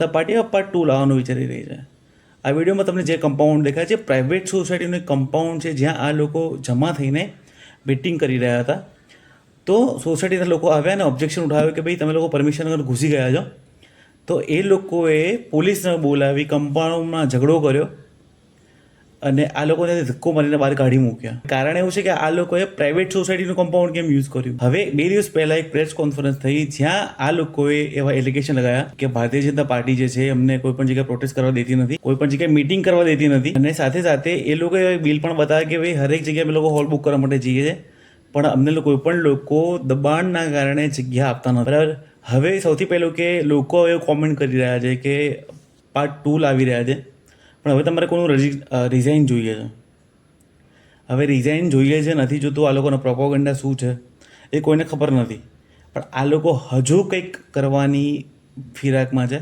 Party part 2 લાવવાનું વિચારી રહી છે. આ વિડીયોમાં તમને જે કમ્પાઉન્ડ દેખાય છે પ્રાઇવેટ સોસાયટીનું એક કમ્પાઉન્ડ છે જ્યાં આ લોકો જમા થઈને મીટિંગ કરી રહ્યા હતા. તો સોસાયટીના લોકો આવ્યા અને ઓબ્જેક્શન ઉઠાવ્યું કે ભાઈ તમે લોકો પરમિશન વગર ઘૂસી ગયા છો. તો એ લોકોએ પોલીસને બોલાવી કમ્પાઉન્ડમાં ઝઘડો કર્યો અને આ લોકોને ધક્કો મારીને બહાર કાઢી મૂક્યા. કારણ એવું છે કે આ લોકોએ પ્રાઇવેટ સોસાયટીનું કમ્પાઉન્ડ કેમ યુઝ કર્યું. હવે 2 દિવસ પહેલાં એક પ્રેસ કોન્ફરન્સ થઈ જ્યાં આ લોકોએ એવા એલિગેશન લગાવ્યા કે ભારતીય જનતા પાર્ટી જે છે અમને કોઈ પણ જગ્યાએ પ્રોટેસ્ટ કરવા દેતી નથી, કોઈ પણ જગ્યાએ મીટિંગ કરવા દેતી નથી અને સાથે સાથે એ લોકોએ બિલ પણ બતાવ્યા કે ભાઈ હરેક જગ્યાએ અમે લોકો હોલ બુક કરવા માટે જઈએ છીએ પણ અમને કોઈ પણ લોકો દબાણના કારણે જગ્યા આપતા નથી. બરાબર. હવે સૌથી પહેલું કે લોકો એ કોમેન્ટ કરી રહ્યા છે કે પાર્ટ 2 લાવી રહ્યા છે પણ હવે તમારે કોઈનું રિઝાઇન જોઈએ છે. હવે રિઝાઇન જોઈએ છે નથી જોતું. આ લોકોનો પ્રોપોગન્ડા શું છે એ કોઈને ખબર નથી પણ આ લોકો હજુ કંઈક કરવાની ફિરાકમાં છે.